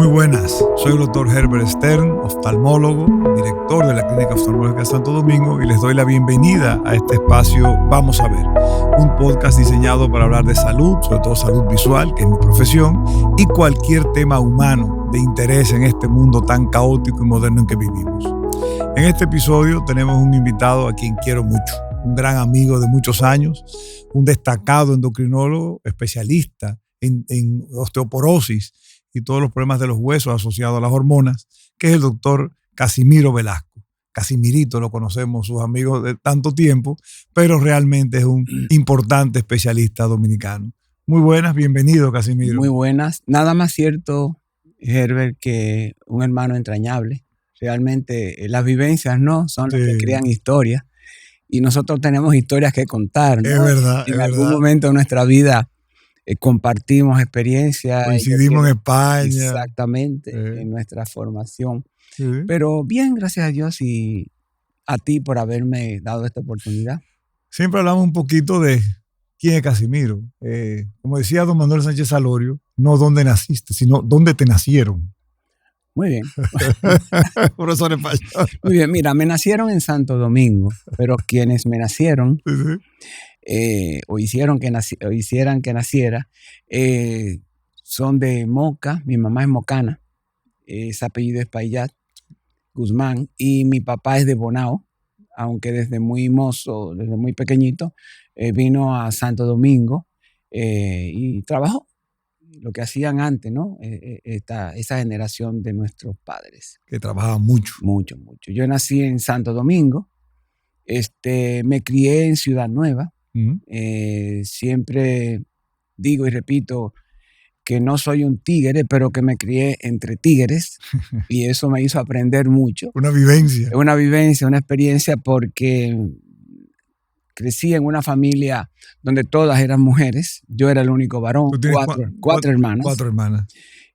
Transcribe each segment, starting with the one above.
Muy buenas, soy el doctor Herbert Stern, oftalmólogo, director de la Clínica Oftalmológica de Santo Domingo, y les doy la bienvenida a este espacio Vamos a Ver, un podcast diseñado para hablar de salud, sobre todo salud visual, que es mi profesión, y cualquier tema humano de interés en este mundo tan caótico y moderno en que vivimos. En este episodio tenemos un invitado a quien quiero mucho, un gran amigo de muchos años, un destacado endocrinólogo, especialista en osteoporosis y todos los problemas de los huesos asociados a las hormonas, que es el doctor Casimiro Velasco. Casimirito lo conocemos, sus amigos de tanto tiempo, pero realmente es un importante especialista dominicano. Muy buenas, bienvenido, Casimiro. Muy buenas. Nada más cierto, Herbert, que un hermano entrañable. Realmente las vivencias no son las que crean historias, y nosotros tenemos historias que contar, ¿no? Es verdad. En algún momento de nuestra vida compartimos experiencias. Coincidimos en España. Exactamente, en nuestra formación. Sí. Pero bien, gracias a Dios y a ti por haberme dado esta oportunidad. Siempre hablamos un poquito de quién es Casimiro. Como decía don Manuel Sánchez Salorio, no dónde naciste, sino dónde te nacieron. Muy bien. Profesor español. Muy bien, mira, me nacieron en Santo Domingo, pero quienes me nacieron o hicieran que naciera son de Moca. Mi mamá es mocana, ese apellido es Payat Guzmán, y mi papá es de Bonao, aunque desde muy mozo, desde muy pequeñito, vino a Santo Domingo y trabajó lo que hacían antes, ¿no? Esa generación de nuestros padres. Que trabajaban mucho. Mucho. Yo nací en Santo Domingo, me crié en Ciudad Nueva. Siempre digo y repito que no soy un tigre, pero que me crié entre tigres y eso me hizo aprender mucho. Una vivencia, una experiencia, porque crecí en una familia donde todas eran mujeres. Yo era el único varón, cuatro hermanas. 4 hermanas.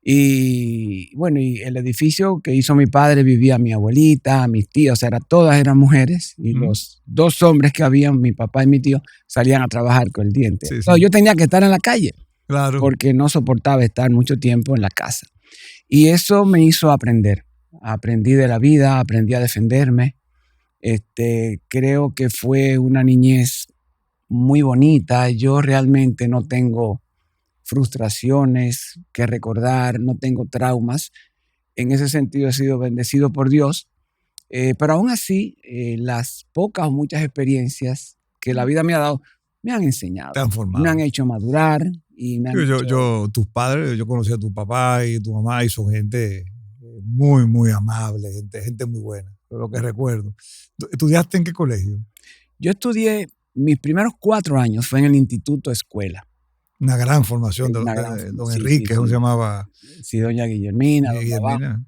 Y bueno, y el edificio que hizo mi padre vivía mi abuelita, mis tíos, o sea, todas eran mujeres, y los 2 hombres que habían, mi papá y mi tío, salían a trabajar con el diente. Sí. Yo tenía que estar en la calle, claro, porque no soportaba estar mucho tiempo en la casa. Y eso me hizo aprender. Aprendí de la vida, aprendí a defenderme. Creo que fue una niñez muy bonita. Yo realmente no tengo frustraciones que recordar, no tengo traumas. En ese sentido he sido bendecido por Dios, pero aún así las pocas o muchas experiencias que la vida me ha dado me han enseñado, te han formado, me han hecho madurar y me han tus padres, yo conocí a tu papá y tu mamá y son gente muy, muy amable, gente muy buena, lo que recuerdo. ¿Estudiaste en qué colegio? Yo estudié, mis primeros 4 años fue en el Instituto Escuela. Una gran formación de don Enrique, ¿cómo se llamaba? Sí, doña Guillermina. Guillermina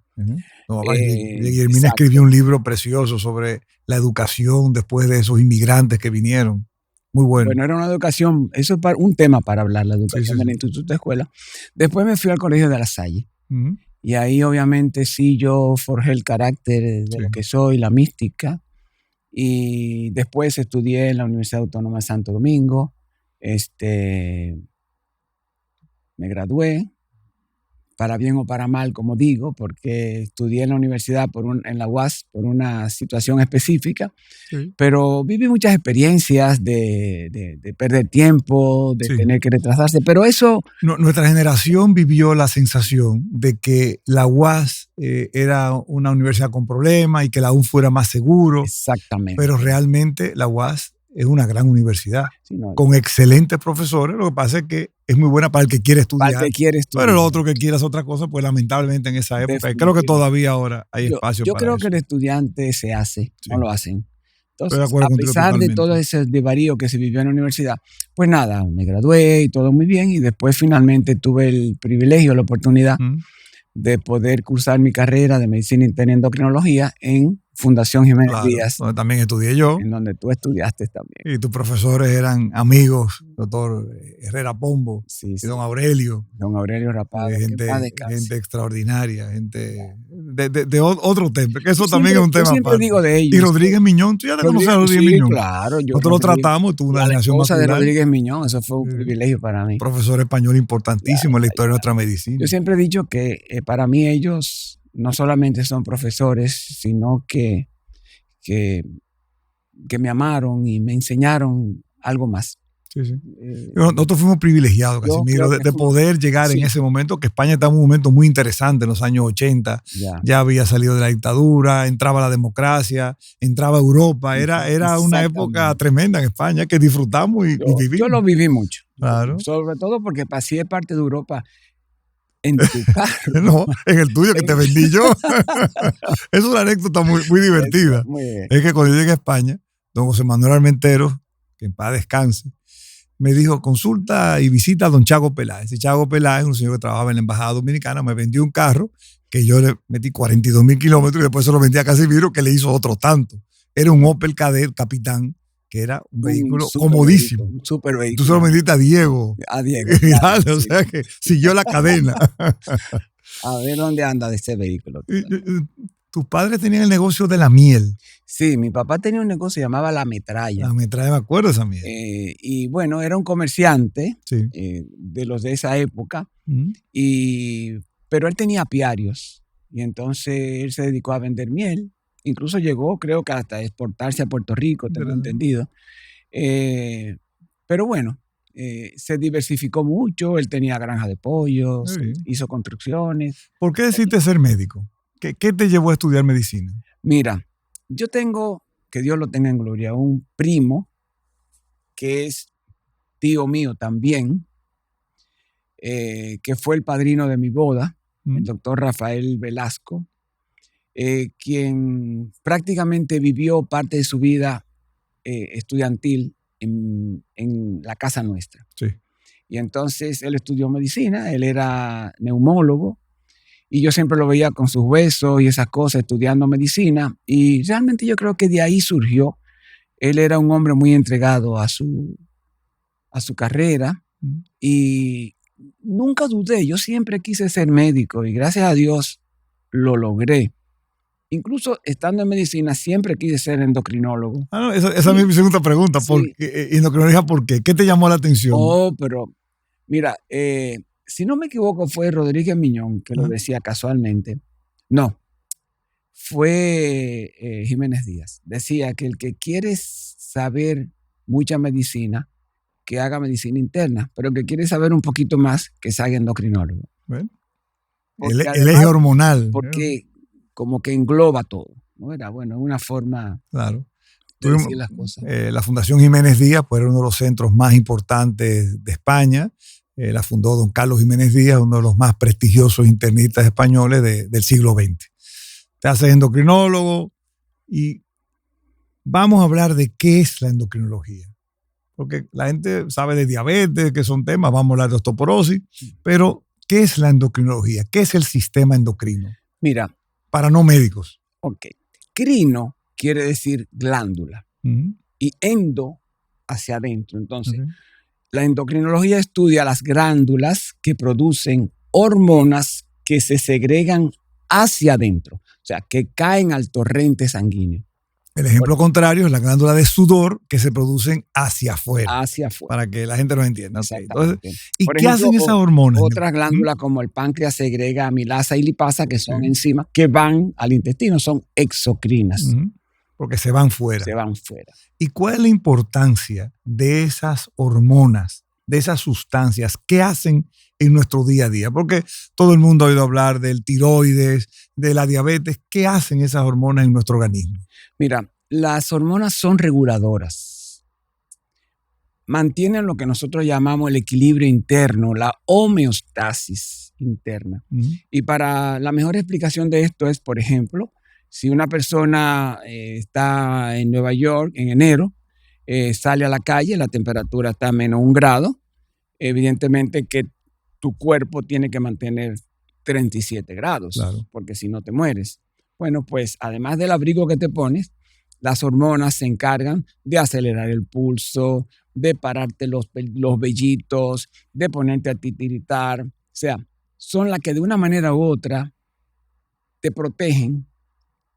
escribió un libro precioso sobre la educación después de esos inmigrantes que vinieron. Muy bueno. Bueno, era una educación, eso es un tema para hablar, la educación del Instituto Escuela. Después me fui al Colegio de La Salle. Y ahí obviamente sí yo forjé el carácter de lo que soy, la mística. Y después estudié en la Universidad Autónoma de Santo Domingo. Me gradué, para bien o para mal, como digo, porque estudié en la universidad, en la UAS, por una situación específica, pero viví muchas experiencias de perder tiempo, de tener que retrasarse, pero eso... Nuestra generación vivió la sensación de que la UAS era una universidad con problemas y que la UN fuera más seguro. Exactamente. Pero realmente la UAS es una gran universidad, con excelentes profesores. Lo que pasa es que es muy buena para el que quiere estudiar. Pero el otro que quiere hacer otra cosa, pues lamentablemente en esa época, creo que todavía ahora hay espacio para eso. Yo creo que el estudiante se hace, no lo hacen. Entonces, a pesar de todo ese desvarío que se vivió en la universidad, pues nada, me gradué y todo muy bien, y después finalmente tuve el privilegio, la oportunidad de poder cursar mi carrera de medicina interna y endocrinología en Fundación Jiménez Díaz. Donde también estudié yo. En donde tú estudiaste también. Y tus profesores eran amigos, doctor Herrera Pombo, y don Aurelio. Don Aurelio Rapado. Gente extraordinaria, gente otro tema, que eso también es un tema yo siempre aparte. digo de ellos. Y Rodríguez Miñón, tú ya te conoces a Rodríguez Miñón. Claro. Nosotros lo tratamos, tuvo una generación La esposa de masculina. Rodríguez Miñón, eso fue un privilegio para mí. Profesor español importantísimo en la historia de nuestra medicina. Yo siempre he dicho que para mí ellos no solamente son profesores, sino que me amaron y me enseñaron algo más. Sí. Nosotros fuimos privilegiados, Casimiro, de poder llegar en ese momento, que España estaba en un momento muy interesante en los años 80. Ya había salido de la dictadura, entraba la democracia, entraba Europa. Era una época tremenda en España que disfrutamos y vivimos. Yo lo viví mucho. Claro. Sobre todo porque pasé parte de Europa en tu carro. No, en el tuyo que te vendí yo. Es una anécdota muy divertida. Es que cuando yo llegué a España, don José Manuel Armenteros, que en paz descanse, me dijo, consulta y visita a don Chago Peláez. Y Chago Peláez, un señor que trabajaba en la Embajada Dominicana, me vendió un carro que yo le metí 42,000 kilómetros y después se lo vendí a Casimiro, que le hizo otro tanto. Era un Opel Kadett Capitán, que era un vehículo comodísimo. Un super vehículo. Tú se lo vendiste a Diego. A Diego. Claro, o sea que siguió la cadena. A ver dónde anda de ese vehículo. Tus padres tenían el negocio de la miel. Sí, mi papá tenía un negocio que se llamaba La Metralla. La Metralla, me acuerdo de esa miel. Y bueno, era un comerciante de los de esa época, pero él tenía apiarios y entonces él se dedicó a vender miel. Incluso llegó, creo que hasta exportarse a Puerto Rico, tengo entendido. Pero bueno, se diversificó mucho, él tenía granja de pollos, hizo construcciones. ¿Por qué decidiste ser médico? ¿Qué te llevó a estudiar medicina? Mira, yo tengo, que Dios lo tenga en gloria, un primo que es tío mío también, que fue el padrino de mi boda, el doctor Rafael Velasco, quien prácticamente vivió parte de su vida estudiantil en la casa nuestra. Sí. Y entonces él estudió medicina, él era neumólogo, y yo siempre lo veía con sus huesos y esas cosas, estudiando medicina. Y realmente yo creo que de ahí surgió. Él era un hombre muy entregado a su carrera. Y nunca dudé. Yo siempre quise ser médico y gracias a Dios lo logré. Incluso estando en medicina siempre quise ser endocrinólogo. No, esa es mi segunda pregunta. Sí. Endocrinología, ¿por qué? ¿Qué te llamó la atención? Pero mira, si no me equivoco, fue Rodríguez Miñón que lo decía casualmente. No, fue Jiménez Díaz. Decía que el que quiere saber mucha medicina, que haga medicina interna, pero el que quiere saber un poquito más, que se haga endocrinólogo. Bueno, el eje hormonal. Porque como que engloba todo, ¿no? Era una forma de decir las cosas. La Fundación Jiménez Díaz pues, era uno de los centros más importantes de España. La fundó don Carlos Jiménez Díaz, uno de los más prestigiosos internistas españoles del siglo XX. Te haces endocrinólogo y vamos a hablar de qué es la endocrinología. Porque la gente sabe de diabetes, que son temas, vamos a hablar de osteoporosis, pero ¿qué es la endocrinología? ¿Qué es el sistema endocrino? Mira. Para no médicos. Ok. Crino quiere decir glándula y endo hacia adentro. Entonces, la endocrinología estudia las glándulas que producen hormonas que se segregan hacia adentro, o sea, que caen al torrente sanguíneo. El ejemplo contrario es la glándula de sudor que se producen hacia afuera. Hacia afuera. Para que la gente lo entienda. Exactamente. Entonces, ¿y qué hacen esas hormonas? Otras glándulas como el páncreas segrega amilasa y lipasa, que son enzimas que van al intestino, son exocrinas. Porque se van fuera. Se van fuera. ¿Y cuál es la importancia de esas hormonas, de esas sustancias? ¿Qué hacen en nuestro día a día? Porque todo el mundo ha oído hablar del tiroides, de la diabetes. ¿Qué hacen esas hormonas en nuestro organismo? Mira, las hormonas son reguladoras. Mantienen lo que nosotros llamamos el equilibrio interno, la homeostasis interna. Y para la mejor explicación de esto es, por ejemplo, si una persona está en Nueva York en enero, sale a la calle, la temperatura está a -1 grado, evidentemente que tu cuerpo tiene que mantener 37 grados, porque si no te mueres. Bueno, pues además del abrigo que te pones, las hormonas se encargan de acelerar el pulso, de pararte los vellitos, de ponerte a titiritar. O sea, son las que de una manera u otra te protegen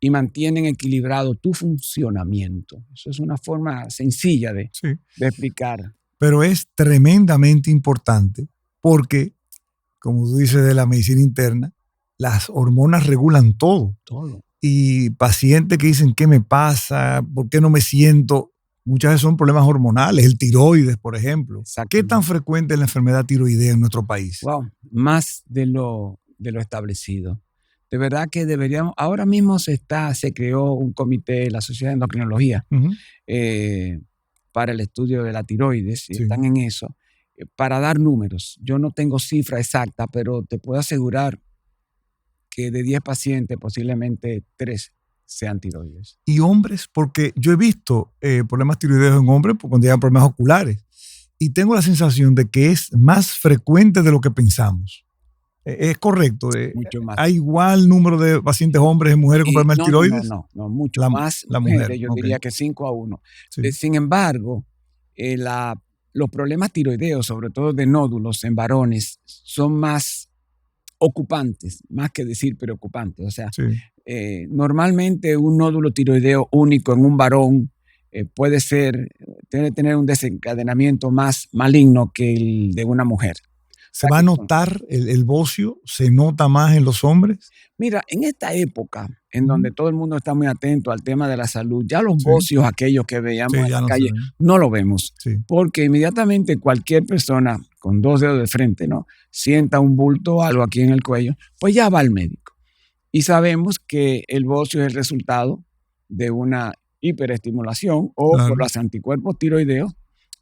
y mantienen equilibrado tu funcionamiento. Eso es una forma sencilla de explicar. Pero es tremendamente importante porque, como tú dices de la medicina interna, las hormonas regulan todo. Y pacientes que dicen, ¿qué me pasa? ¿Por qué no me siento? Muchas veces son problemas hormonales, el tiroides, por ejemplo. ¿Qué tan frecuente es la enfermedad tiroidea en nuestro país? Wow, más de lo establecido. De verdad que deberíamos, ahora mismo se creó un comité de la Sociedad de Endocrinología para el estudio de la tiroides, y están en eso, para dar números. Yo no tengo cifra exacta, pero te puedo asegurar que de 10 pacientes, posiblemente 3 sean tiroides. ¿Y hombres? Porque yo he visto problemas tiroideos en hombres cuando llegan problemas oculares, y tengo la sensación de que es más frecuente de lo que pensamos. ¿Es correcto? Mucho más. ¿Hay igual número de pacientes hombres y mujeres con problemas de tiroides? No, mucho más la mujeres, mujer, yo diría que 5-1. Sí. Sin embargo, los problemas tiroideos, sobre todo de nódulos en varones, son más ocupantes, más que decir preocupantes. O sea, normalmente un nódulo tiroideo único en un varón puede tener un desencadenamiento más maligno que el de una mujer. ¿Se va a notar el bocio? ¿Se nota más en los hombres? Mira, en esta época, en donde todo el mundo está muy atento al tema de la salud, ya los bocios, aquellos que veíamos en la calle, no lo vemos. Porque inmediatamente cualquier persona con 2 dedos de frente, ¿no?, sienta un bulto o algo aquí en el cuello, pues ya va al médico. Y sabemos que el bocio es el resultado de una hiperestimulación o por los anticuerpos tiroideos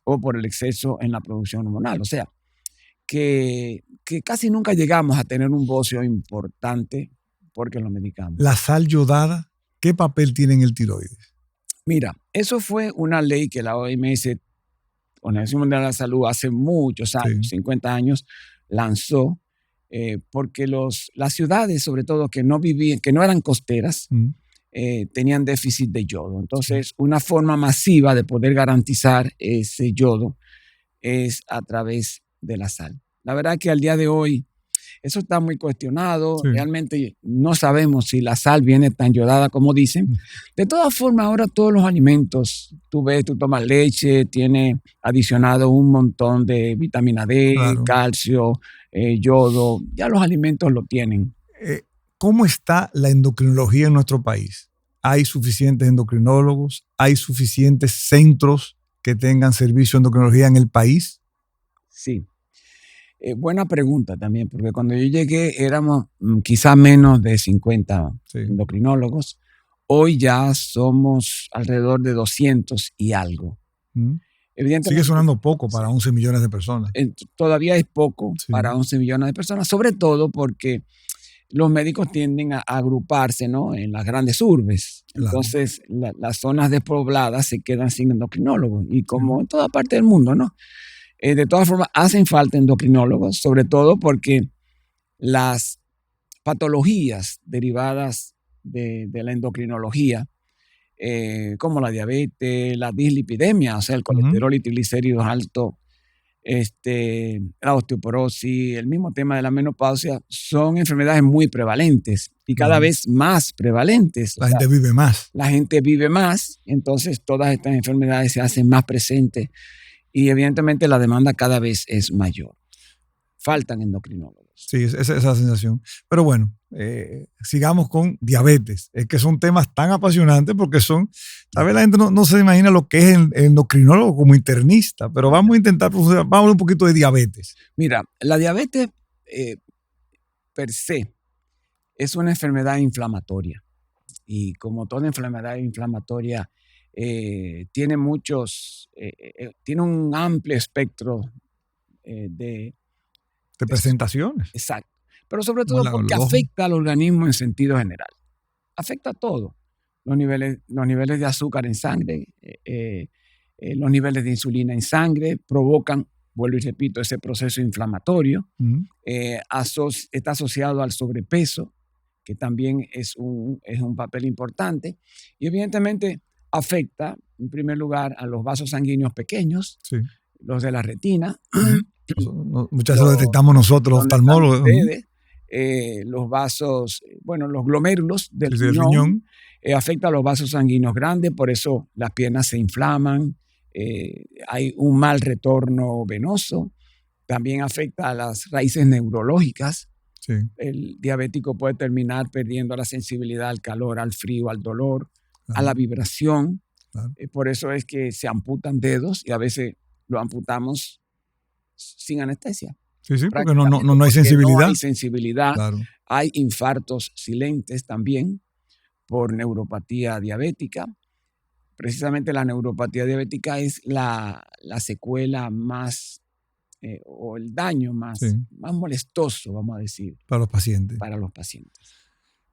o por el exceso en la producción hormonal. O sea, que casi nunca llegamos a tener un bocio importante porque lo medicamos. ¿La sal yodada qué papel tiene en el tiroides? Mira, eso fue una ley que la OMS, Organización Mundial de la Salud, hace muchos años, 50 años, lanzó, porque las ciudades, sobre todo, que no eran costeras, tenían déficit de yodo. Entonces, una forma masiva de poder garantizar ese yodo es a través de la sal. La verdad que al día de hoy eso está muy cuestionado. Realmente no sabemos si la sal viene tan yodada como dicen. De todas formas, ahora todos los alimentos, tú tomas leche, tiene adicionado un montón de vitamina D, calcio, yodo. Ya los alimentos lo tienen. ¿Cómo está la endocrinología en nuestro país? ¿Hay suficientes endocrinólogos? ¿Hay suficientes centros que tengan servicio de endocrinología en el país? Sí. Buena pregunta también, porque cuando yo llegué éramos quizá menos de 50 endocrinólogos. Hoy ya somos alrededor de 200 y algo. Evidentemente, sigue sonando poco para 11 millones de personas. Todavía es poco para 11 millones de personas, sobre todo porque los médicos tienden a agruparse, ¿no?, en las grandes urbes. Entonces, las zonas despobladas se quedan sin endocrinólogos, y como en toda parte del mundo, ¿no? De todas formas, hacen falta endocrinólogos, sobre todo porque las patologías derivadas de la endocrinología, como la diabetes, la dislipidemia, o sea, el colesterol y triglicéridos altos, la osteoporosis, el mismo tema de la menopausia, son enfermedades muy prevalentes y cada vez más prevalentes. La gente vive más. La gente vive más, entonces todas estas enfermedades se hacen más presentes. Y evidentemente la demanda cada vez es mayor. Faltan endocrinólogos. Sí, esa es la sensación. Pero bueno, sigamos con diabetes. Es que son temas tan apasionantes porque tal vez la gente no se imagina lo que es el endocrinólogo como internista, pero vamos a intentar, vamos a hablar un poquito de diabetes. Mira, la diabetes per se es una enfermedad inflamatoria. Y como toda enfermedad inflamatoria, tiene un amplio espectro de presentaciones. Exacto. Pero sobre todo porque afecta al organismo en sentido general. Afecta a todo. Los niveles de azúcar en sangre, los niveles de insulina en sangre provocan, vuelvo y repito, ese proceso inflamatorio. Está asociado al sobrepeso, que también es un papel importante. Y evidentemente afecta, en primer lugar, a los vasos sanguíneos pequeños, los de la retina. Muchas veces lo detectamos nosotros, los oftalmólogos. los vasos, los glomérulos del Sí, el riñón. riñón. Afecta a los vasos sanguíneos grandes, por eso las piernas se inflaman, hay un mal retorno venoso. También afecta a las raíces neurológicas. Sí. El diabético puede terminar perdiendo la sensibilidad al calor, al frío, al dolor, Claro. a la vibración. Claro. Por eso es que se amputan dedos y a veces lo amputamos sin anestesia. Sí, porque no hay sensibilidad. No hay sensibilidad. Claro. Hay infartos silentes también por neuropatía diabética. Precisamente la neuropatía diabética es la secuela más, o el daño más molestoso, vamos a decir. Para los pacientes. Para los pacientes.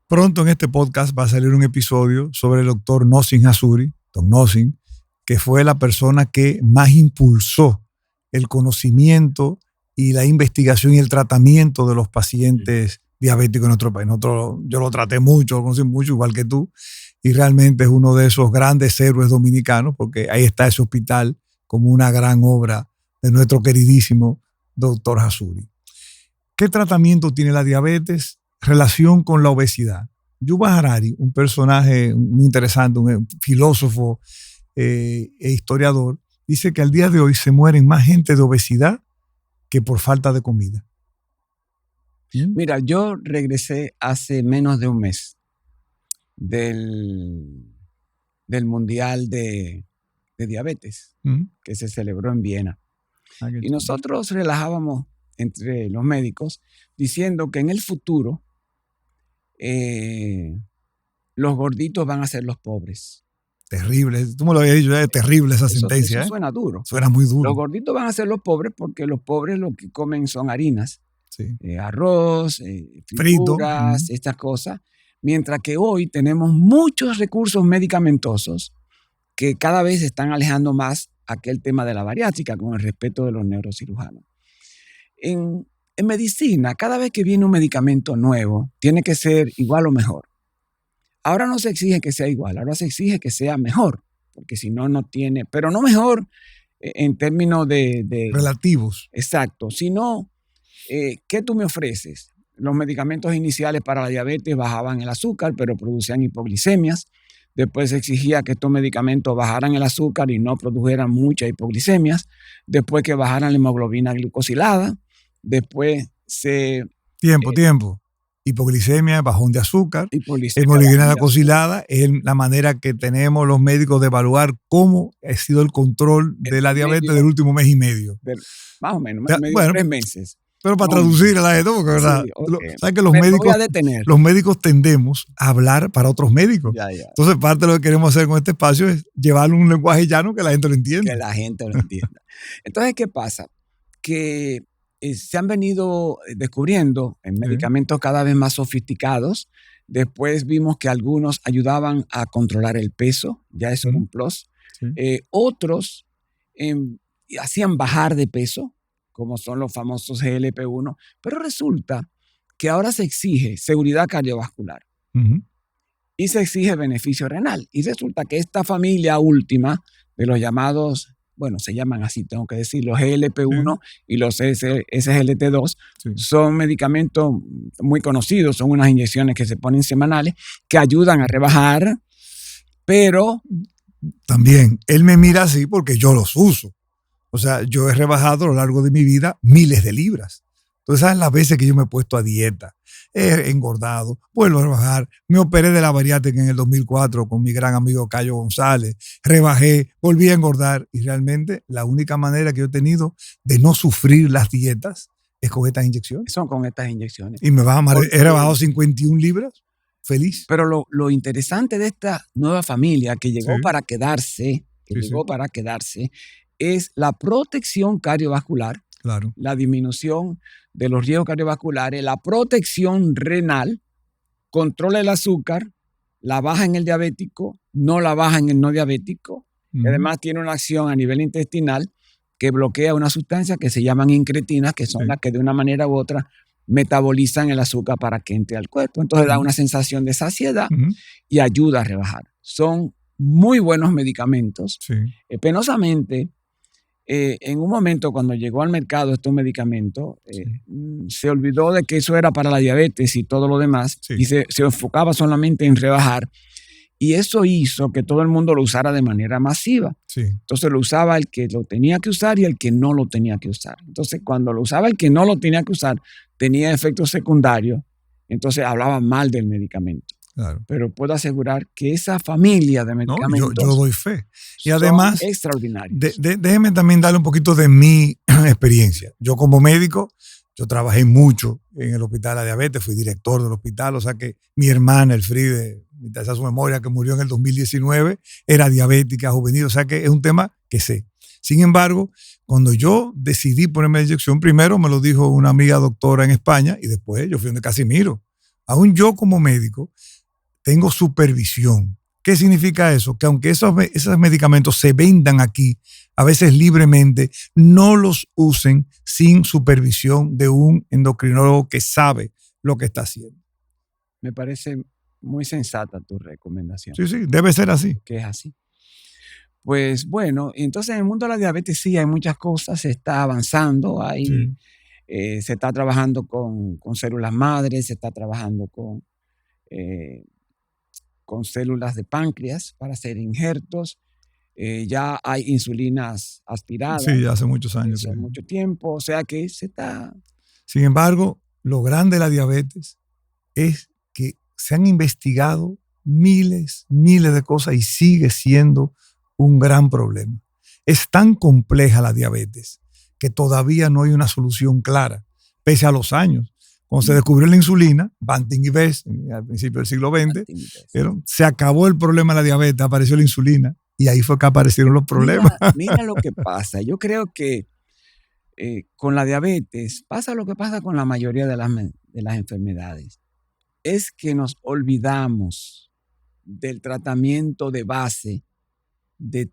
Pronto en este podcast va a salir un episodio sobre el doctor Nozzin Hazzouri, Don Nozzin, que fue la persona que más impulsó el conocimiento y la investigación y el tratamiento de los pacientes diabéticos en nuestro país. Yo lo traté mucho, lo conocí mucho, igual que tú, y realmente es uno de esos grandes héroes dominicanos, porque ahí está ese hospital como una gran obra de nuestro queridísimo doctor Hazzouri. ¿Qué tratamiento tiene la diabetes? Relación con la obesidad. Yuval Harari, un personaje muy interesante, un filósofo e historiador, dice que al día de hoy se mueren más gente de obesidad que por falta de comida. Mira, yo regresé hace menos de un mes del Mundial de Diabetes que se celebró en Viena. Y nosotros relajábamos entre los médicos diciendo que en el futuro los gorditos van a ser los pobres. Terrible, tú me lo habías dicho, es terrible esa sentencia. Eso suena duro. Suena muy duro. Los gorditos van a ser los pobres porque los pobres lo que comen son harinas, arroz, frituras, estas cosas. Mientras que hoy tenemos muchos recursos medicamentosos que cada vez se están alejando más aquel tema de la bariátrica con el respeto de los neurocirujanos. En medicina, cada vez que viene un medicamento nuevo, tiene que ser igual o mejor. Ahora no se exige que sea igual, ahora se exige que sea mejor, porque si no, no tiene, pero no mejor en términos de relativos. Exacto, sino, ¿qué tú me ofreces? Los medicamentos iniciales para la diabetes bajaban el azúcar, pero producían hipoglicemias. Después se exigía que estos medicamentos bajaran el azúcar y no produjeran muchas hipoglicemias. Después que bajaran la hemoglobina glucosilada. Después Tiempo. Hipoglicemia, bajón de azúcar. Hemoglobina glucosilada es la manera que tenemos los médicos de evaluar cómo ha sido el control de la diabetes del último mes y medio. Más o menos, 3 meses. Pero para traducir a la gente, porque ¿verdad? Sí, okay. ¿Sabes que los médicos tendemos a hablar para otros médicos? Ya. Entonces, parte de lo que queremos hacer con este espacio es llevarle un lenguaje llano que la gente lo entienda. Que la gente lo entienda. Entonces, ¿qué pasa? Que se han venido descubriendo en medicamentos cada vez más sofisticados. Después vimos que algunos ayudaban a controlar el peso, ya eso es un plus. Otros hacían bajar de peso, como son los famosos GLP-1, pero resulta que ahora se exige seguridad cardiovascular y se exige beneficio renal. Y resulta que esta familia última de los llamados, se llaman así, tengo que decir, los GLP-1 y los SGLT2 son medicamentos muy conocidos, son unas inyecciones que se ponen semanales que ayudan a rebajar, pero... También, él me mira así porque yo los uso. O sea, yo he rebajado a lo largo de mi vida miles de libras. Entonces, ¿sabes las veces que yo me he puesto a dieta? He engordado, vuelvo a rebajar. Me operé de la bariátrica en el 2004 con mi gran amigo Cayo González. Rebajé, volví a engordar. Y realmente la única manera que yo he tenido de no sufrir las dietas es con estas inyecciones. Son con estas inyecciones. Y he rebajado 51 libras. Feliz. Pero lo interesante de esta nueva familia que llegó para quedarse, es la protección cardiovascular, la disminución de los riesgos cardiovasculares, la protección renal, controla el azúcar, la baja en el diabético, no la baja en el no diabético, y además tiene una acción a nivel intestinal que bloquea una sustancia que se llaman incretinas, que son las que de una manera u otra metabolizan el azúcar para que entre al cuerpo. Entonces da una sensación de saciedad y ayuda a rebajar. Son muy buenos medicamentos. Penosamente, En un momento cuando llegó al mercado estos medicamentos, se olvidó de que eso era para la diabetes y todo lo demás, y se enfocaba solamente en rebajar, y eso hizo que todo el mundo lo usara de manera masiva. Entonces lo usaba el que lo tenía que usar y el que no lo tenía que usar. Entonces cuando lo usaba el que no lo tenía que usar, tenía efectos secundarios, entonces hablaba mal del medicamento. Claro. Pero puedo asegurar que esa familia de medicamentos yo doy fe. Y además, extraordinarios. Déjeme también darle un poquito de mi experiencia. Yo como médico, yo trabajé mucho en el Hospital de la Diabetes, fui director del hospital, o sea que mi hermana, Elfride, esa su memoria, que murió en el 2019, era diabética juvenil, o sea que es un tema que sé. Sin embargo, cuando yo decidí ponerme la inyección, primero me lo dijo una amiga doctora en España y después yo fui donde Casimiro. Aún yo como médico tengo supervisión. ¿Qué significa eso? Que aunque esos medicamentos se vendan aquí, a veces libremente, no los usen sin supervisión de un endocrinólogo que sabe lo que está haciendo. Me parece muy sensata tu recomendación. Sí, debe ser así. Que es así. Pues bueno, entonces en el mundo de la diabetes sí hay muchas cosas, se está avanzando, se está trabajando con células madres, se está trabajando con células de páncreas para hacer injertos. Ya hay insulinas aspiradas. Sí, ya hace muchos años. Hace mucho tiempo, o sea que se está... Sin embargo, lo grande de la diabetes es que se han investigado miles de cosas y sigue siendo un gran problema. Es tan compleja la diabetes que todavía no hay una solución clara, pese a los años. Cuando se descubrió la insulina, Banting y Best, al principio del siglo XX, se acabó el problema de la diabetes, apareció la insulina y ahí fue que aparecieron los problemas. Mira lo que pasa. Yo creo que con la diabetes pasa lo que pasa con la mayoría de las enfermedades. Es que nos olvidamos del tratamiento de base de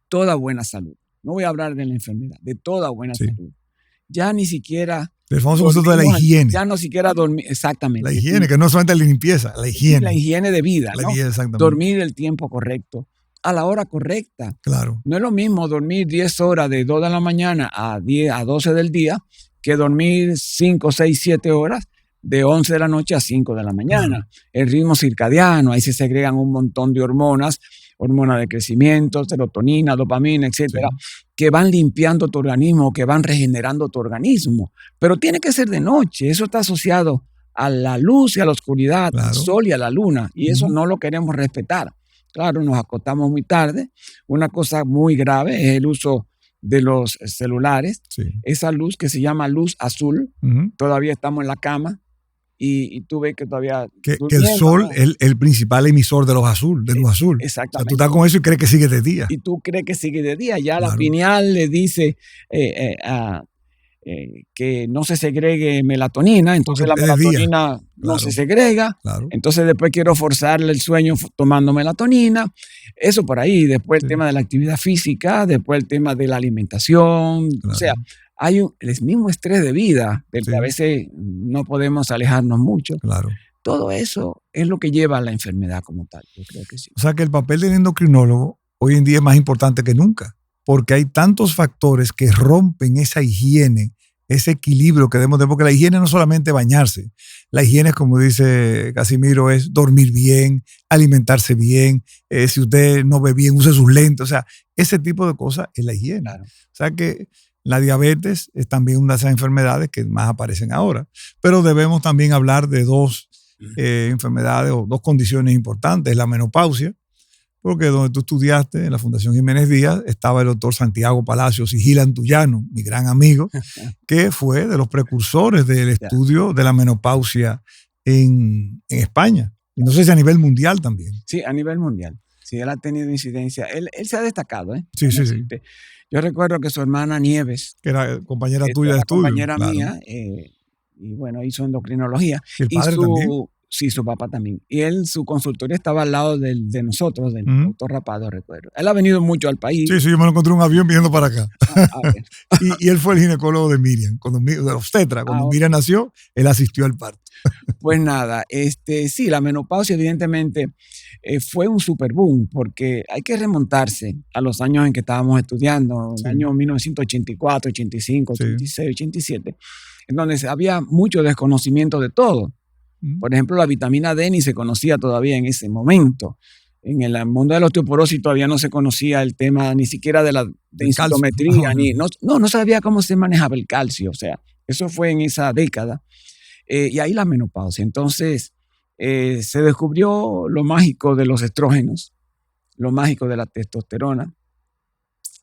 toda buena salud. No voy a hablar de la enfermedad, de toda buena salud. Ya ni siquiera... El famoso concepto de la higiene. Ya no siquiera dormir, exactamente. La higiene, que no solamente la limpieza, la higiene. La higiene de vida, ¿no? Exactamente. Dormir el tiempo correcto, a la hora correcta. Claro. No es lo mismo dormir 10 horas de 2 de la mañana a 12 del día que dormir 5, 6, 7 horas de 11 de la noche a 5 de la mañana. El ritmo circadiano, ahí se segregan un montón de hormonas de crecimiento, serotonina, dopamina, etcétera, que van limpiando tu organismo, que van regenerando tu organismo. Pero tiene que ser de noche. Eso está asociado a la luz y a la oscuridad, al sol y a la luna. Y eso no lo queremos respetar. Claro, nos acostamos muy tarde. Una cosa muy grave es el uso de los celulares. Esa luz que se llama luz azul, todavía estamos en la cama. Y tú ves que todavía... Que el sol es el principal emisor de luz azul. Exactamente. O sea, tú estás con eso y crees que sigue de día. Y tú crees que sigue de día. Ya la pineal le dice que no se segregue melatonina. Entonces la melatonina no se segrega. Entonces después quiero forzarle el sueño tomando melatonina. Eso por ahí. Después el tema de la actividad física. Después el tema de la alimentación. O sea... Hay el mismo estrés de vida del que a veces no podemos alejarnos mucho. Todo eso es lo que lleva a la enfermedad como tal. Yo creo que sí. O sea que el papel del endocrinólogo hoy en día es más importante que nunca, porque hay tantos factores que rompen esa higiene, ese equilibrio que debemos tener, porque la higiene no es solamente bañarse. La higiene, como dice Casimiro, es dormir bien, alimentarse bien, si usted no ve bien, use sus lentes. O sea, ese tipo de cosas es la higiene. O sea que la diabetes es también una de esas enfermedades que más aparecen ahora, pero debemos también hablar de dos enfermedades o dos condiciones importantes. La menopausia, porque donde tú estudiaste, en la Fundación Jiménez Díaz, estaba el doctor Santiago Palacios y Gil Antuyano, mi gran amigo, que fue de los precursores del estudio de la menopausia en España. Y no sé si a nivel mundial también. Sí, a nivel mundial. Sí, él ha tenido incidencia. Él se ha destacado, ¿eh? Sí. Yo recuerdo que su hermana Nieves, que era compañera tuya de estudio. Compañera mía, y bueno, hizo endocrinología. ¿Y el padre también? Sí, su papá también. Y su consultorio estaba al lado de nosotros, del doctor Rapado, recuerdo. Él ha venido mucho al país. Sí, yo me lo encontré en un avión viniendo para acá. A ver. y él fue el ginecólogo de Miriam, de obstetra. Cuando Miriam nació, él asistió al parto. Pues nada, sí, la menopausia evidentemente fue un super boom, porque hay que remontarse a los años en que estábamos estudiando, el año 1984, 85, 86, 87, en donde había mucho desconocimiento de todo. Por ejemplo, la vitamina D ni se conocía todavía en ese momento. En el mundo de la osteoporosis todavía no se conocía el tema ni siquiera de densitometría, no sabía cómo se manejaba el calcio. O sea, eso fue en esa década. Y ahí la menopausia. Entonces, se descubrió lo mágico de los estrógenos, lo mágico de la testosterona.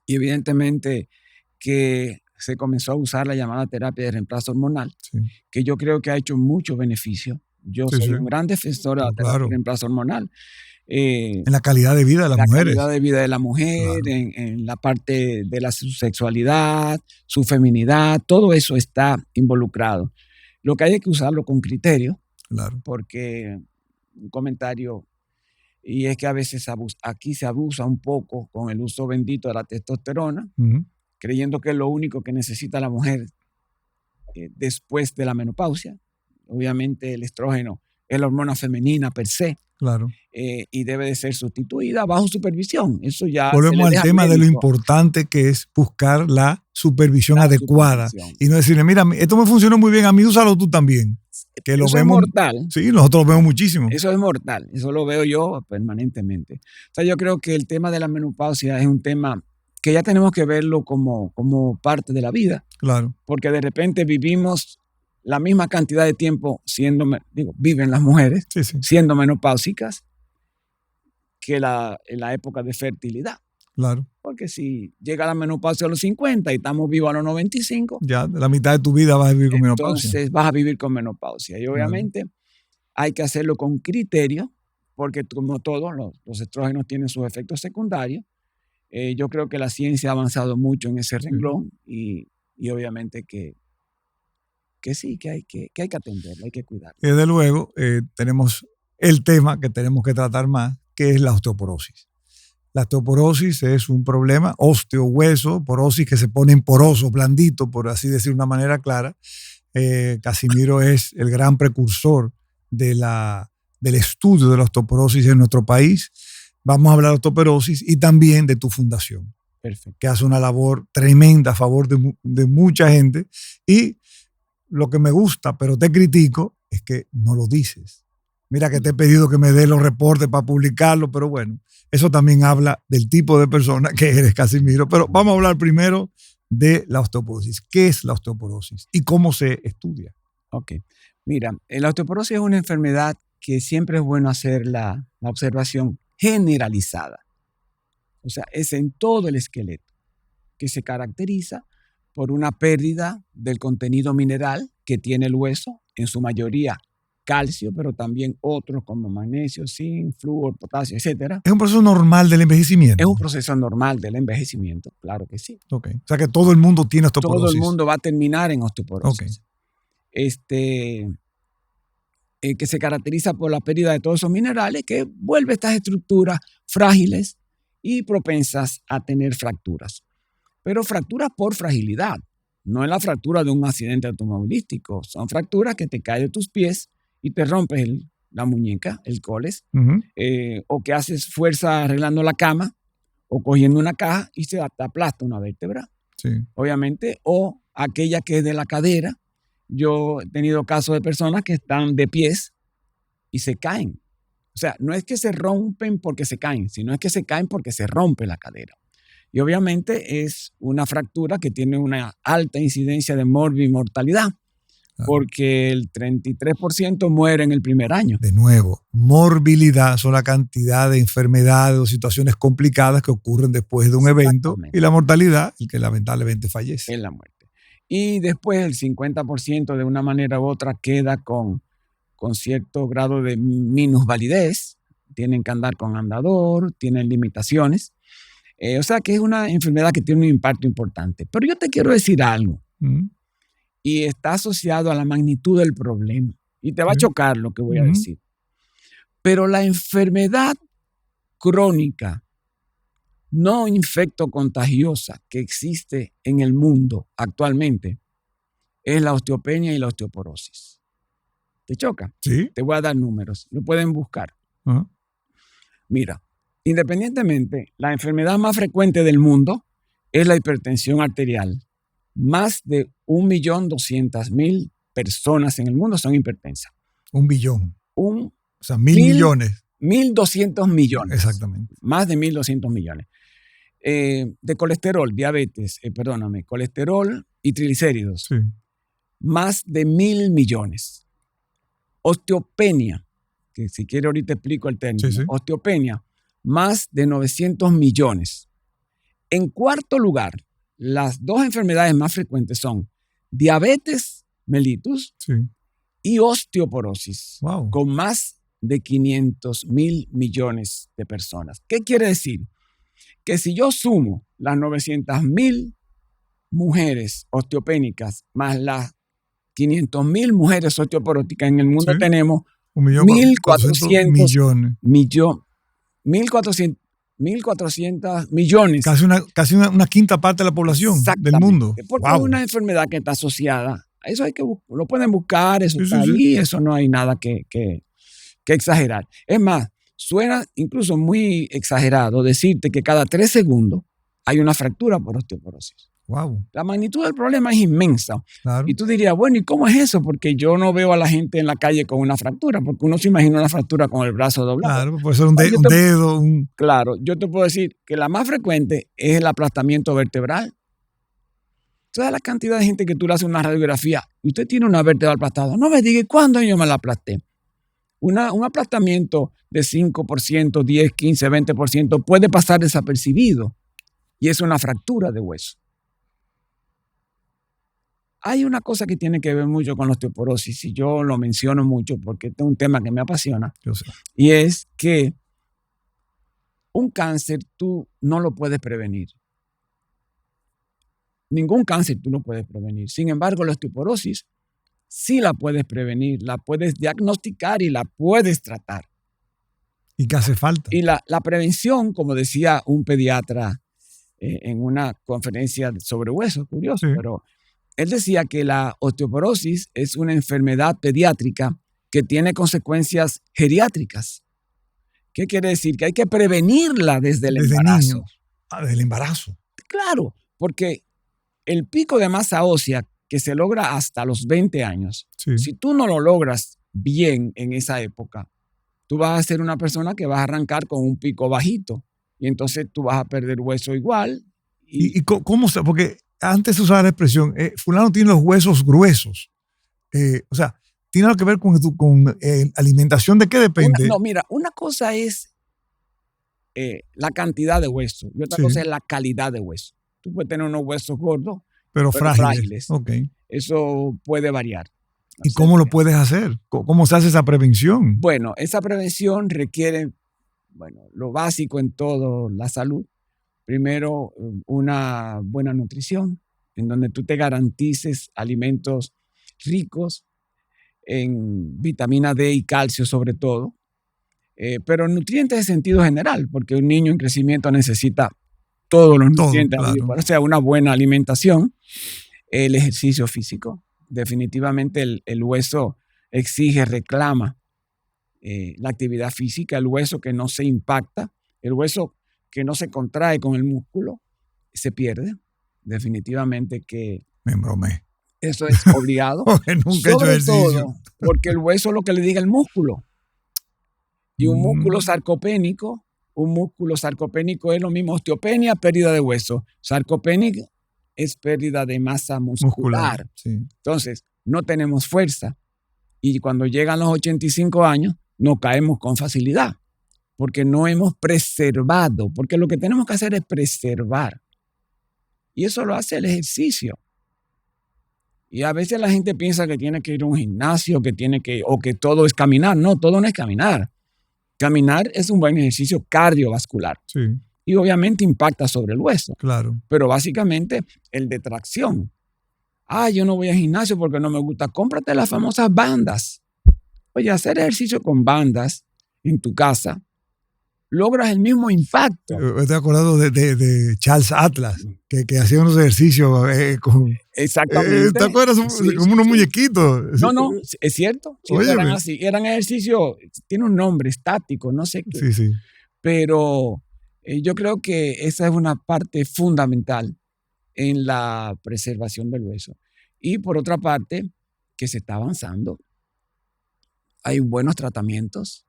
Y evidentemente que se comenzó a usar la llamada terapia de reemplazo hormonal, que yo creo que ha hecho mucho beneficio. Yo soy un gran defensor de la terapia de reemplazo hormonal. En la calidad de vida de las mujeres. En la calidad de vida de la mujer, en la parte de su sexualidad, su feminidad, todo eso está involucrado. Lo que hay es que usarlo con criterio, porque un comentario, y es que a veces aquí se abusa un poco con el uso bendito de la testosterona, creyendo que es lo único que necesita la mujer después de la menopausia. Obviamente el estrógeno es la hormona femenina per se. Y debe de ser sustituida bajo supervisión. Eso ya volvemos al tema de lo importante que es buscar la supervisión adecuada y no decirle, mira, esto me funcionó muy bien, a mí úsalo tú también. Que lo eso vemos, es mortal. Sí, nosotros lo vemos muchísimo. Eso es mortal, eso lo veo yo permanentemente. O sea, yo creo que el tema de la menopausia es un tema que ya tenemos que verlo como parte de la vida. Porque de repente vivimos la misma cantidad de tiempo viven las mujeres siendo menopáusicas que en la época de fertilidad. Porque si llega la menopausia a los 50 y estamos vivos a los 95, ya la mitad de tu vida vas a vivir con menopausia. Entonces vas a vivir con menopausia. Y obviamente hay que hacerlo con criterio, porque como todos los estrógenos tienen sus efectos secundarios. Yo creo que la ciencia ha avanzado mucho en ese renglón y obviamente que sí, que hay que atenderlo, hay que cuidarlo. Desde luego, tenemos el tema que tenemos que tratar más, que es la osteoporosis. La osteoporosis es un problema, osteo-hueso, porosis que se ponen porosos, blanditos, por así decir de una manera clara. Casimiro es el gran precursor del estudio de la osteoporosis en nuestro país. Vamos a hablar de osteoporosis y también de tu fundación, que hace una labor tremenda a favor de mucha gente. Y lo que me gusta, pero te critico, es que no lo dices. Mira que te he pedido que me dé los reportes para publicarlo, pero bueno, eso también habla del tipo de persona que eres, Casimiro. Pero vamos a hablar primero de la osteoporosis. ¿Qué es la osteoporosis y cómo se estudia? Ok. Mira, la osteoporosis es una enfermedad que siempre es bueno hacer la observación generalizada. O sea, es en todo el esqueleto, que se caracteriza por una pérdida del contenido mineral que tiene el hueso, en su mayoría calcio, pero también otros como magnesio, zinc, flúor, potasio, etc. ¿Es un proceso normal del envejecimiento? Es un proceso normal del envejecimiento, claro que sí. O sea que todo el mundo tiene osteoporosis. Todo el mundo va a terminar en osteoporosis. Que se caracteriza por la pérdida de todos esos minerales que vuelve estas estructuras frágiles y propensas a tener fracturas. Pero fracturas por fragilidad. No es la fractura de un accidente automovilístico. Son fracturas que te caen de tus pies y te rompes la muñeca, el coles, o que haces fuerza arreglando la cama o cogiendo una caja y te aplasta una vértebra. Obviamente, o aquella que es de la cadera. Yo he tenido casos de personas que están de pies y se caen. O sea, no es que se rompen porque se caen, sino es que se caen porque se rompe la cadera. Y obviamente es una fractura que tiene una alta incidencia de morbimortalidad, porque el 33% muere en el primer año. De nuevo, morbilidad son la cantidad de enfermedades o situaciones complicadas que ocurren después de un evento, y la mortalidad, el que lamentablemente fallece. Es la muerte. Y después el 50% de una manera u otra queda con cierto grado de minusvalidez, tienen que andar con andador, tienen limitaciones. O sea que es una enfermedad que tiene un impacto importante. Pero yo te quiero decir algo, y está asociado a la magnitud del problema. Y te va a chocar lo que voy a decir. Pero la enfermedad crónica no infectocontagiosa que existe en el mundo actualmente es la osteopenia y la osteoporosis. ¿Te choca? Sí. Te voy a dar números. Lo pueden buscar. Mira, independientemente, la enfermedad más frecuente del mundo es la hipertensión arterial. Más de 1.200.000 personas en el mundo son hipertensas. 1 billón. O sea, 1.000 millones. 1.200 millones. Exactamente. Más de 1.200 millones. De colesterol, colesterol y triglicéridos. Sí. Más de 1.000 millones. Osteopenia, que si quiere ahorita explico el término. Sí. Osteopenia, más de 900 millones. En cuarto lugar, las dos enfermedades más frecuentes son diabetes mellitus y osteoporosis, con más de 500.000 millones de personas. ¿Qué quiere decir? Que si yo sumo las 900.000 mujeres osteopénicas más las 500.000 mujeres osteoporóticas en el mundo, tenemos 1.400 millones. Casi una quinta parte de la población del mundo. Porque es una enfermedad que está asociada. Eso lo pueden buscar, eso está ahí, eso no hay nada que exagerar. Es más, suena incluso muy exagerado decirte que cada 3 segundos hay una fractura por osteoporosis. La magnitud del problema es inmensa. Claro. Y tú dirías, bueno, ¿y cómo es eso? Porque yo no veo a la gente en la calle con una fractura, porque uno se imagina una fractura con el brazo doblado. Claro, puede ser un dedo. Claro, yo te puedo decir que la más frecuente es el aplastamiento vertebral. Toda la cantidad de gente que tú le haces una radiografía y usted tiene una vértebra aplastada. No me diga, ¿cuándo yo me la aplasté? Un aplastamiento de 5%, 10, 15, 20% puede pasar desapercibido y es una fractura de hueso. Hay una cosa que tiene que ver mucho con la osteoporosis y yo lo menciono mucho porque este es un tema que me apasiona. Yo sé. Y es que un cáncer tú no lo puedes prevenir. Ningún cáncer tú lo puedes prevenir. Sin embargo, la osteoporosis sí la puedes prevenir, la puedes diagnosticar y la puedes tratar. ¿Y qué hace falta? Y la prevención, como decía un pediatra en una conferencia sobre hueso, curioso, pero él decía que la osteoporosis es una enfermedad pediátrica que tiene consecuencias geriátricas. ¿Qué quiere decir? Que hay que prevenirla desde el embarazo. Niño. Desde el embarazo. Claro, porque el pico de masa ósea que se logra hasta los 20 años, si tú no lo logras bien en esa época, tú vas a ser una persona que vas a arrancar con un pico bajito y entonces tú vas a perder hueso igual. ¿Y cómo se? Porque antes se usaba la expresión, fulano tiene los huesos gruesos. O sea, ¿tiene algo que ver con alimentación? ¿De qué depende? Mira, una cosa es la cantidad de hueso y otra cosa es la calidad de hueso. Tú puedes tener unos huesos gordos, pero frágiles. Okay. Eso puede variar. ¿Y cómo lo puedes hacer? ¿Cómo se hace esa prevención? Bueno, esa prevención requiere, lo básico en toda la salud. Primero, una buena nutrición, en donde tú te garantices alimentos ricos en vitamina D y calcio sobre todo, pero nutrientes en sentido general, porque un niño en crecimiento necesita todos los nutrientes. Claro. O sea, una buena alimentación, el ejercicio físico. Definitivamente el hueso exige, reclama la actividad física, el hueso que no se impacta, el hueso que no se contrae con el músculo, se pierde. Definitivamente que... Me embromé. Eso es obligado. Nunca he hecho ejercicio. Todo porque el hueso es lo que le diga el músculo. Y un músculo sarcopénico es lo mismo. Osteopenia, pérdida de hueso. Sarcopénica es pérdida de masa muscular. Sí. Entonces, no tenemos fuerza. Y cuando llegan los 85 años, nos caemos con facilidad. Porque no hemos preservado. Porque lo que tenemos que hacer es preservar. Y eso lo hace el ejercicio. Y a veces la gente piensa que tiene que ir a un gimnasio, o que todo es caminar. No, todo no es caminar. Caminar es un buen ejercicio cardiovascular. Sí. Y obviamente impacta sobre el hueso. Claro. Pero básicamente el de tracción. Yo no voy al gimnasio porque no me gusta. Cómprate las famosas bandas. Oye, hacer ejercicio con bandas en tu casa, logras el mismo impacto. Estoy acordado de Charles Atlas, que hacía unos ejercicios con... Exactamente. ¿Te acuerdas? Como unos muñequitos. No, es cierto. Sí, eran así. Eran ejercicios, tiene un nombre, estático, no sé qué. Sí. Pero yo creo que esa es una parte fundamental en la preservación del hueso. Y por otra parte, que se está avanzando. Hay buenos tratamientos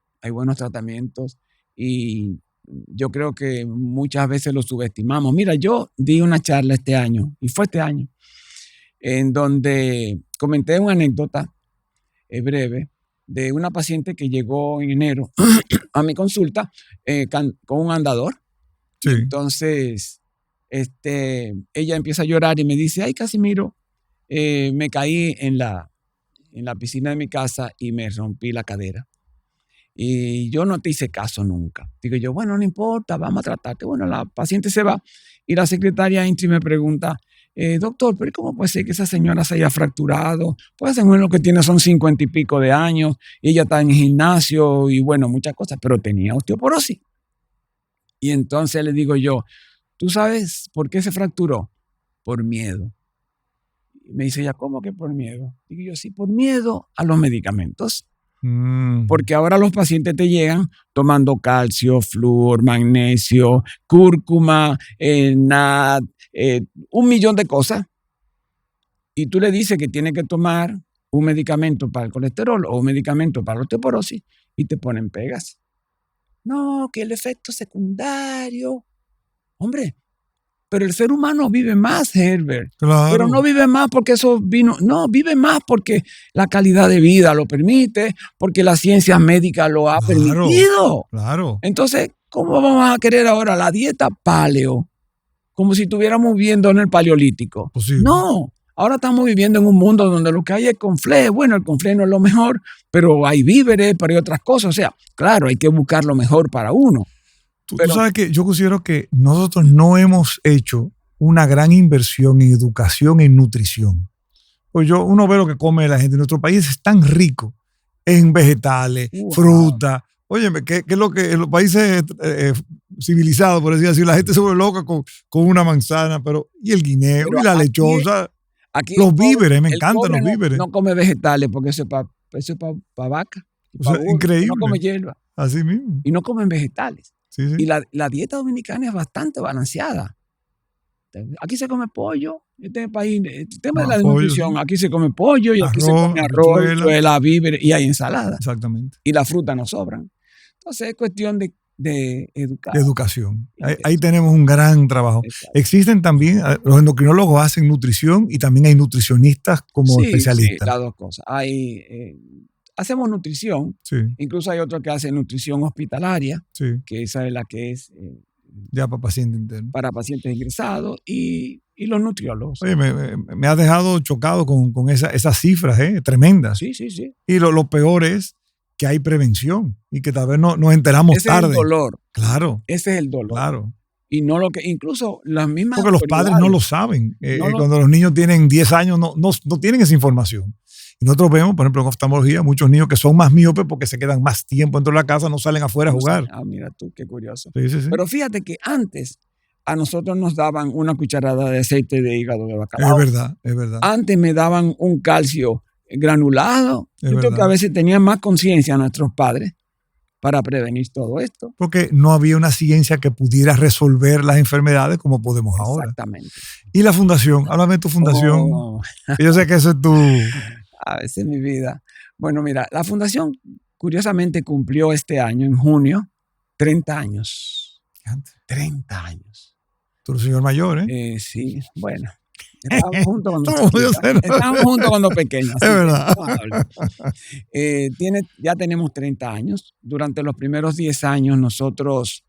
y yo creo que muchas veces lo subestimamos. Mira, yo di una charla este año, y fue este año, en donde comenté una anécdota breve de una paciente que llegó en enero a mi consulta con un andador. Sí. Entonces, ella empieza a llorar y me dice, ay, Casimiro, me caí en la piscina de mi casa y me rompí la cadera. Y yo no te hice caso nunca. Digo yo, bueno, no importa, vamos a tratarte. Bueno, la paciente se va y la secretaria Intri me pregunta, doctor, pero ¿cómo puede ser que esa señora se haya fracturado? Puede ser lo que tiene son 50 y pico de años y ella está en el gimnasio y bueno, muchas cosas, pero tenía osteoporosis. Y entonces le digo yo, ¿tú sabes por qué se fracturó? Por miedo. Y me dice ella, ¿cómo que por miedo? Digo yo, sí, por miedo a los medicamentos. Porque ahora los pacientes te llegan tomando calcio, flúor, magnesio, cúrcuma, NAD, un millón de cosas. Y tú le dices que tiene que tomar un medicamento para el colesterol o un medicamento para la osteoporosis y te ponen pegas. No, que el efecto secundario. Hombre, pero el ser humano vive más, Herbert. Claro. Pero no vive más porque eso vino. No, vive más porque la calidad de vida lo permite, porque la ciencia médica lo ha permitido. Claro. Entonces, ¿cómo vamos a querer ahora la dieta paleo? Como si estuviéramos viviendo en el paleolítico. Posible. No, ahora estamos viviendo en un mundo donde lo que hay es conflé. Bueno, el conflé no es lo mejor, pero hay víveres, pero hay otras cosas. O sea, claro, hay que buscar lo mejor para uno. Tú sabes que yo considero que nosotros no hemos hecho una gran inversión en educación, en nutrición. Pues uno ve lo que come la gente. Nuestro país es tan rico en vegetales, fruta. Óyeme, ¿qué es lo que en los países civilizados, por decir así, la gente se vuelve loca con una manzana, y el guineo, y la lechosa, los víveres, me encantan los víveres. No come vegetales porque eso es para vaca. O sea, increíble. No come hierba. Así mismo. Y no comen vegetales. Sí. Y la dieta dominicana es bastante balanceada. Aquí se come pollo. Este país, el tema de la nutrición, aquí se come pollo y aquí se come arroz, habichuela, víveres y hay ensalada. Exactamente. Y la fruta no sobran. Entonces es cuestión de educar. De educación. Ahí tenemos un gran trabajo. Exacto. Existen también, los endocrinólogos hacen nutrición y también hay nutricionistas como especialistas. Sí, las dos cosas. Hacemos nutrición, incluso hay otro que hace nutrición hospitalaria, que esa es la que es ya para pacientes internos. Para pacientes ingresados y los nutriólogos. Oye, me has dejado chocado con esas cifras tremendas. Sí. Y lo peor es que hay prevención y que tal vez nos enteramos tarde. Ese es el dolor. Claro. Ese es el dolor. Claro. Y no lo que, incluso las mismas. Porque los padres no lo saben. Cuando los niños tienen 10 años no tienen esa información. Y nosotros vemos, por ejemplo, en oftalmología, muchos niños que son más miopes porque se quedan más tiempo dentro de la casa, no salen afuera a jugar. Mira tú, qué curioso. Sí. Pero fíjate que antes a nosotros nos daban una cucharada de aceite de hígado de bacalao. Es verdad. Antes me daban un calcio granulado. Yo creo que a veces tenían más conciencia nuestros padres para prevenir todo esto. Porque no había una ciencia que pudiera resolver las enfermedades como podemos ahora. Exactamente. Y la fundación, háblame de tu fundación. Yo sé que eso es tu... A veces mi vida. Bueno, mira, la fundación curiosamente cumplió este año, en junio, 30 años. 30 años. Tú eres señor mayor, ¿eh? Sí, bueno. Estábamos juntos cuando pequeños. Es verdad. Ya tenemos 30 años. Durante los primeros 10 años nosotros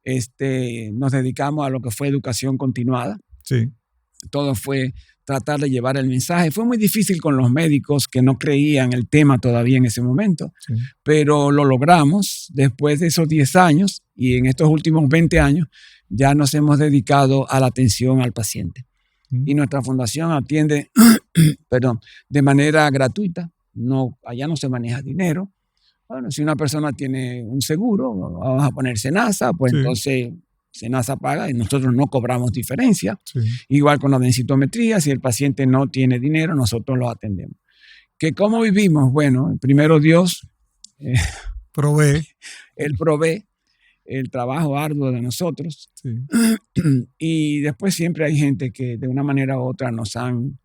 nos dedicamos a lo que fue educación continuada. Sí. Todo fue tratar de llevar el mensaje. Fue muy difícil con los médicos que no creían el tema todavía en ese momento, pero lo logramos después de esos 10 años y en estos últimos 20 años ya nos hemos dedicado a la atención al paciente. Y nuestra fundación atiende de manera gratuita No, allá no se maneja dinero. Bueno, si una persona tiene un seguro, vamos a poner SENASA, pues entonces SENASA paga y nosotros no cobramos diferencia. Igual con la densitometría, si el paciente no tiene dinero, nosotros lo atendemos. ¿Que cómo vivimos? Bueno, primero Dios provee. Él provee el trabajo arduo de nosotros. Y después siempre hay gente que de una manera u otra nos han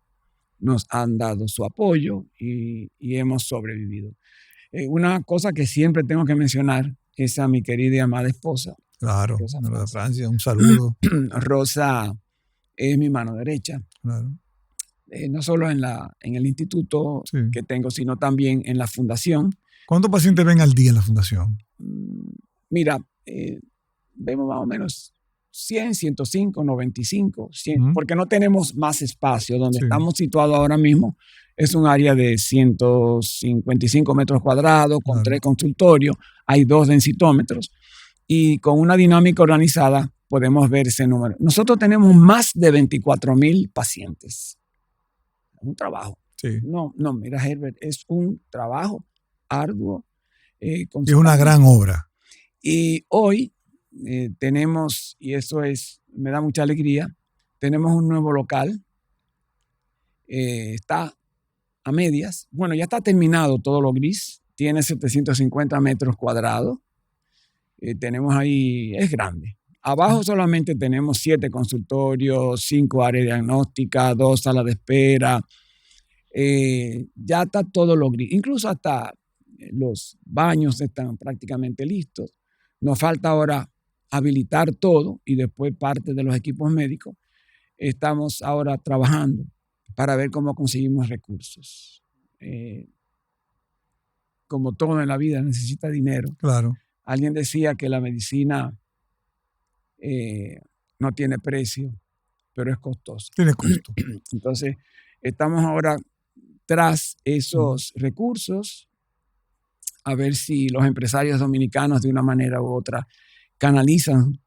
dado su apoyo y hemos sobrevivido. Una cosa que siempre tengo que mencionar es a mi querida y amada esposa. Claro, de Francia, un saludo. Rosa es mi mano derecha. Claro. No solo en el instituto que tengo, sino también en la fundación. ¿Cuántos pacientes ven al día en la fundación? Mira, vemos más o menos 100, 105, 95, 100, porque no tenemos más espacio. Donde estamos situados ahora mismo es un área de 155 metros cuadrados con 3 consultorios, hay 2 densitómetros y con una dinámica organizada podemos ver ese número. Nosotros tenemos más de 24,000 pacientes. Un trabajo. No, mira, Herbert, es un trabajo arduo. Es una gran obra. Y hoy tenemos, y eso me da mucha alegría, tenemos un nuevo local. Está a medias. Bueno, ya está terminado todo lo gris. Tiene 750 metros cuadrados. Tenemos ahí, es grande. Abajo solamente tenemos 7 consultorios, 5 áreas diagnósticas, 2 salas de espera. Ya está todo lo gris. Incluso hasta los baños están prácticamente listos. Nos falta ahora habilitar todo y después parte de los equipos médicos. Estamos ahora trabajando para ver cómo conseguimos recursos. Como todo en la vida necesita dinero. Claro. Alguien decía que la medicina no tiene precio, pero es costosa. Tiene costo. Entonces, estamos ahora tras esos recursos a ver si los empresarios dominicanos de una manera u otra canalizan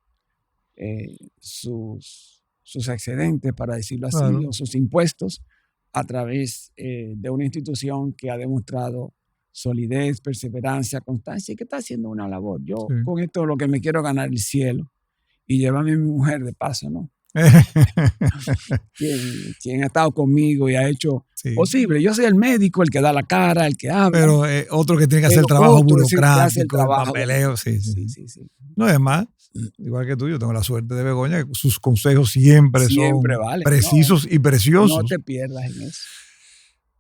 sus excedentes, para decirlo así, o sus impuestos a través de una institución que ha demostrado solidez, perseverancia, constancia y que está haciendo una labor. Yo con esto lo que me quiero ganar el cielo y llevarme a mi mujer de paso, ¿no? quien ha estado conmigo y ha hecho posible. Yo soy el médico, el que da la cara, el que habla. Pero otro que tiene que hacer el trabajo burocrático, el papeleo. Sí. No, es más, igual que tú, yo tengo la suerte de Begoña, que sus consejos siempre son precisos y preciosos. No te pierdas en eso.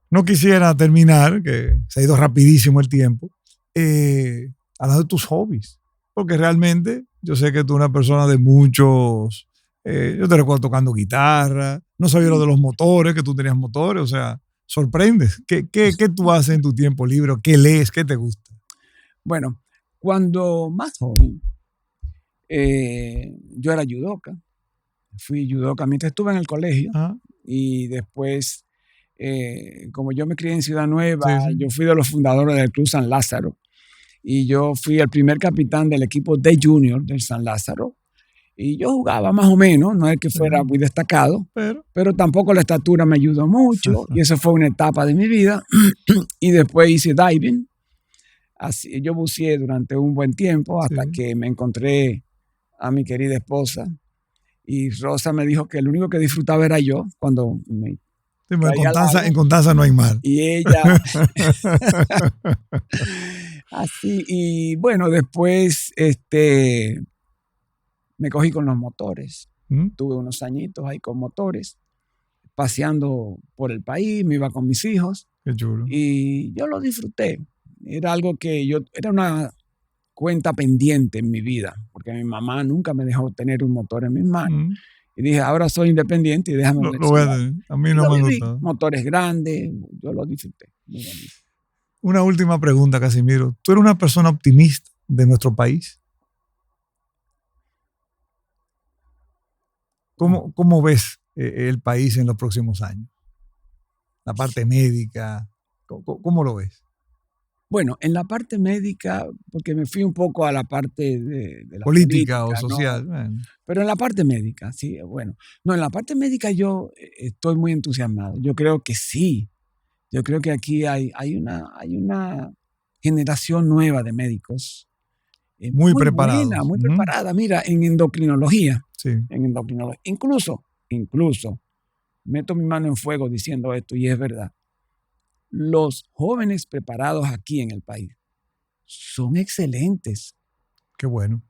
No quisiera terminar, que se ha ido rapidísimo el tiempo, hablando de tus hobbies. Porque realmente yo sé que tú eres una persona de muchos... yo te recuerdo tocando guitarra, no sabía lo de los motores, que tú tenías motores, o sea, sorprendes. ¿Qué tú haces en tu tiempo libre? ¿Qué lees? ¿Qué te gusta? Bueno, cuando más joven, yo era judoka. Fui judoka mientras estuve en el colegio. Y después, como yo me crié en Ciudad Nueva, yo fui de los fundadores del Club San Lázaro. Y yo fui el primer capitán del equipo de junior del San Lázaro. Y yo jugaba más o menos, no es que fuera muy destacado, pero tampoco la estatura me ayudó mucho. Y eso fue una etapa de mi vida. Y después hice diving. Así, yo buceé durante un buen tiempo hasta que me encontré a mi querida esposa. Y Rosa me dijo que el único que disfrutaba era yo cuando me... En Constanza no hay mar. Y ella... Así, y bueno, después me cogí con los motores. Tuve unos añitos ahí con motores, paseando por el país, me iba con mis hijos. Qué chulo. Y yo lo disfruté. Era algo que era una cuenta pendiente en mi vida, porque mi mamá nunca me dejó tener un motor en mis manos. Y dije, ahora soy independiente y déjame a mí no me gusta. Motores grandes, yo lo disfruté. Muy bonito. Una última pregunta, Casimiro. ¿Tú eres una persona optimista de nuestro país? ¿Cómo ves el país en los próximos años? La parte médica, ¿cómo lo ves? Bueno, en la parte médica, porque me fui un poco a la parte de la política o social. ¿no? Bueno. Pero en la parte médica, sí, bueno. No, en la parte médica yo estoy muy entusiasmado. Yo creo que sí, Yo creo que aquí hay una generación nueva de médicos. Muy preparados. Buena, muy preparada. Mira, en endocrinología. Sí. En endocrinología. Incluso, meto mi mano en fuego diciendo esto y es verdad. Los jóvenes preparados aquí en el país son excelentes. Qué bueno.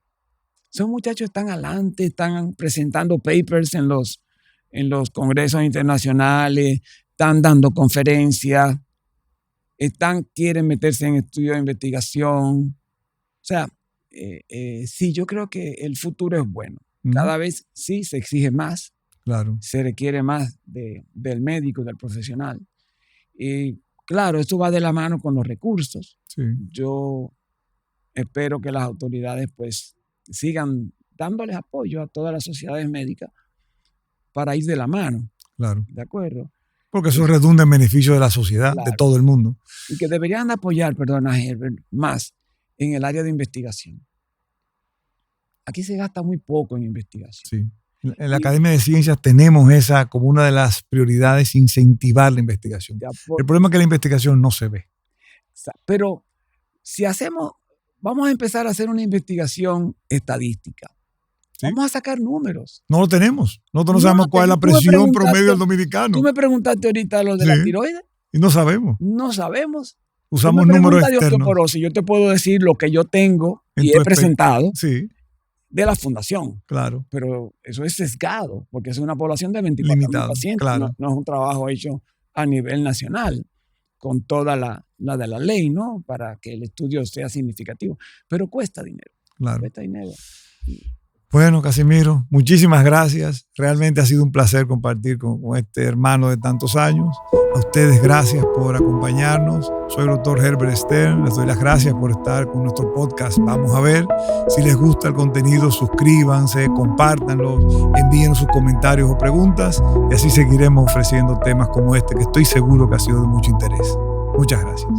Esos muchachos están adelante, están presentando papers en los congresos internacionales, están dando conferencias, quieren meterse en estudios de investigación. O sea, sí, yo creo que el futuro es bueno. Cada vez sí se exige más, claro, se requiere más del médico, del profesional. Y claro, esto va de la mano con los recursos. Sí. Yo espero que las autoridades pues sigan dándoles apoyo a todas las sociedades médicas para ir de la mano. Claro. ¿De acuerdo? Porque eso redunda en beneficio de la sociedad, claro, de todo el mundo. Y que deberían apoyar, perdona, Herbert, más en el área de investigación. Aquí se gasta muy poco en investigación. Sí. En la Academia de Ciencias tenemos esa como una de las prioridades, incentivar la investigación. El problema es que la investigación no se ve. Pero si vamos a empezar a hacer una investigación estadística. ¿Sí? Vamos a sacar números. No lo tenemos. Nosotros no sabemos cuál es la presión promedio del dominicano. Tú me preguntaste ahorita lo de la tiroides. Y no sabemos. No sabemos. Usamos números externos. De osteoporosis. Yo te puedo decir lo que yo tengo y he presentado de la fundación. Claro. Pero eso es sesgado, porque es una población de 24,000 pacientes. Claro. No es un trabajo hecho a nivel nacional, con toda la de la ley, ¿no? Para que el estudio sea significativo. Pero cuesta dinero. Claro. Cuesta dinero. Bueno, Casimiro, muchísimas gracias. Realmente ha sido un placer compartir con este hermano de tantos años. A ustedes, gracias por acompañarnos. Soy el doctor Herbert Stern. Les doy las gracias por estar con nuestro podcast. Vamos a ver. Si les gusta el contenido, suscríbanse, compártanlo, envíen sus comentarios o preguntas y así seguiremos ofreciendo temas como este que estoy seguro que ha sido de mucho interés. Muchas gracias.